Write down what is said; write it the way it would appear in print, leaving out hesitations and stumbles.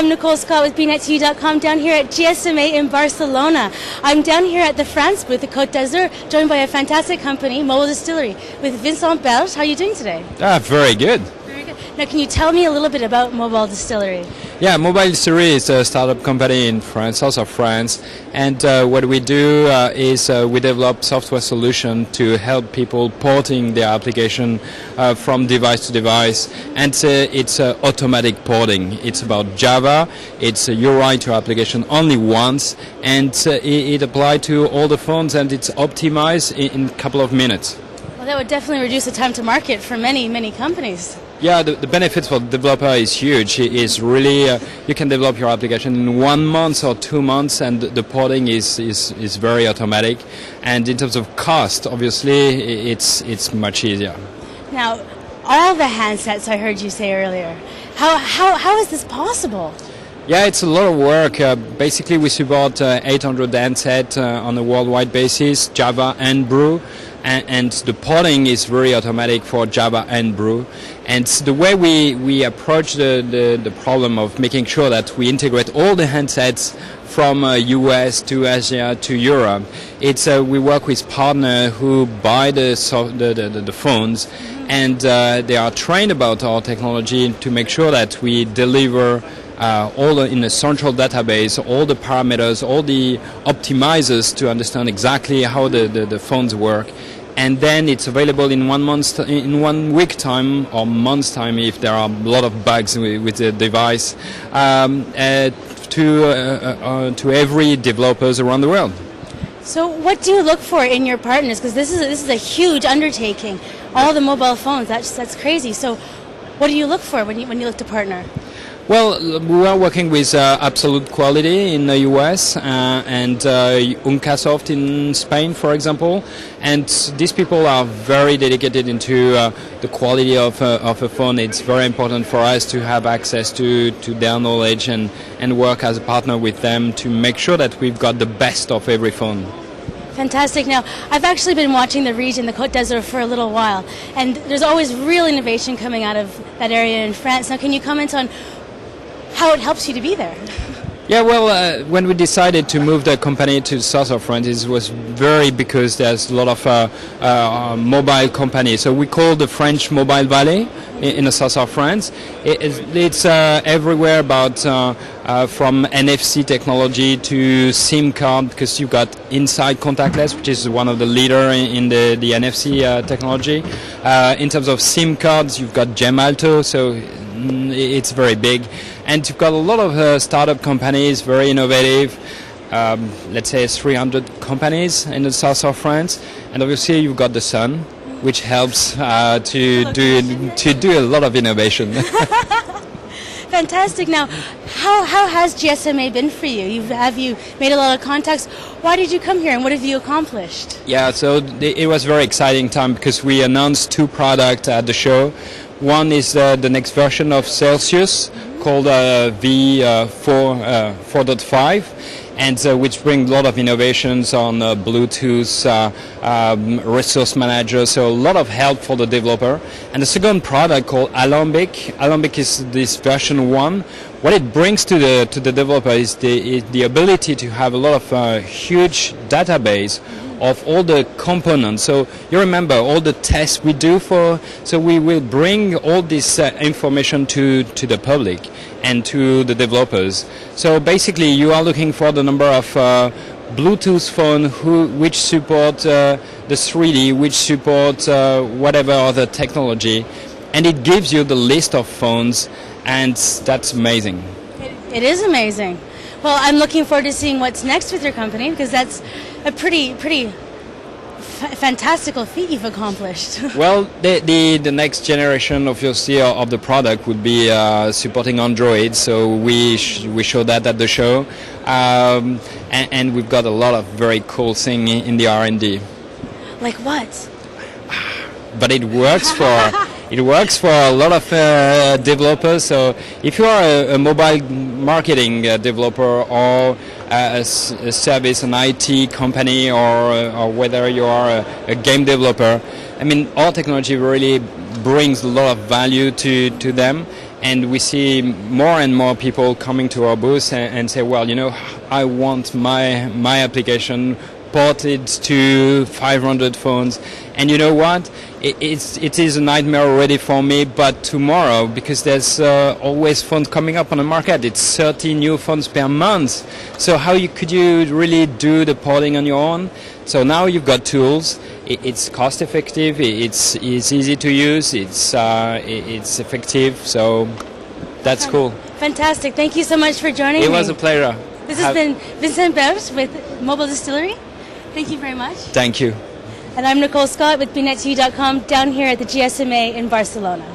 I'm Nicole Scott with BNetTV.com down here at GSMA in Barcelona. I'm down here at the France booth, the Côte d'Azur, joined by a fantastic company, Mobile Distillery, with Vincent Berge. How are you doing today? Very good. Very good. Now, can you tell me a little bit about Mobile Distillery? Yeah, Mobile Distillery is a startup company in France, south of France, and what we do is we develop software solution to help people porting their application from device to device, and it's automatic porting. It's about Java. It's you write your application only once, and it applies to all the phones, and it's optimized in a couple of minutes. Well, that would definitely reduce the time to market for many, many companies. Yeah, the benefits for the developer is huge. It is really you can develop your application in 1 month or 2 months, and the porting is very automatic. And in terms of cost, obviously, it's much easier. Now, all the handsets I heard you say earlier. How is this possible? Yeah, it's a lot of work. Basically, we support 800 handsets on a worldwide basis, Java and Brew. And the porting is very automatic for Java and Brew. And the way we approach the problem of making sure that we integrate all the handsets from US to Asia to Europe, it's we work with partners who buy the phones, and they are trained about our technology to make sure that we deliver in a central database, all the parameters, all the optimizers to understand exactly how the phones work. And then it's available in 1 week time or month's time if there are a lot of bugs with the device to every developers around the world. So what do you look for in your partners? Because this is a huge undertaking. All the mobile phones, that's crazy. So what do you look for when you look to partner? Well, we are working with Absolute Quality in the US and Uncasoft in Spain, for example. And these people are very dedicated into the quality of a phone. It's very important for us to have access to their knowledge and work as a partner with them to make sure that we've got the best of every phone. Fantastic. Now, I've actually been watching the region, the Côte d'Azur, for a little while. And there's always real innovation coming out of that area in France. Now, can you comment on how it helps you to be there? Yeah, well, when we decided to move the company to the south of France, it was because there's a lot of mobile companies. So we call the French Mobile Valley in the south of France. It's everywhere about from NFC technology to SIM card, because you've got inside contactless, which is one of the leader in the NFC technology. In terms of SIM cards, you've got Gemalto, so it's very big. And you've got a lot of startup companies, very innovative, let's say 300 companies in the south of France. And obviously you've got the sun, which helps to do a lot of innovation. Fantastic. Now, how has GSMA been for you? Have you made a lot of contacts? Why did you come here, and what have you accomplished? Yeah, so it was a very exciting time because we announced 2 products at the show. One is the next version of Celsius called V4.5, and which brings a lot of innovations on Bluetooth, resource manager, so a lot of help for the developer. And the second product called Alembic. Alembic is this version 1. What it brings to the developer is the ability to have a lot of huge database of all the components. So you remember all the tests we do so we will bring all this information to the public and to the developers. So basically you are looking for the number of Bluetooth phone which support the 3D, which support whatever other technology, and it gives you the list of phones, and that's amazing. It is amazing. Well, I'm looking forward to seeing what's next with your company, because that's a pretty fantastical feat you've accomplished. Well, the next generation, obviously, of the product would be supporting Android. So we show that at the show, and we've got a lot of very cool things in the R&D. Like what? But it works for a lot of developers. So if you are a mobile marketing developer or a service, an IT company, or whether you are a game developer, I mean, our technology really brings a lot of value to them, And we see more and more people coming to our booth and say, well, I want my application ported to 500 phones. And you know what? It is a nightmare already for me, but tomorrow, because there's always phones coming up on the market, it's 30 new phones per month. So could you really do the porting on your own? So now you've got tools. It's cost effective. It's easy to use. It's effective. So that's cool. Fantastic. Thank you so much for joining me. It was a pleasure. This has been Vincent Berge with Mobile Distillery. Thank you very much. Thank you. And I'm Nicole Scott with BNetTV.com down here at the GSMA in Barcelona.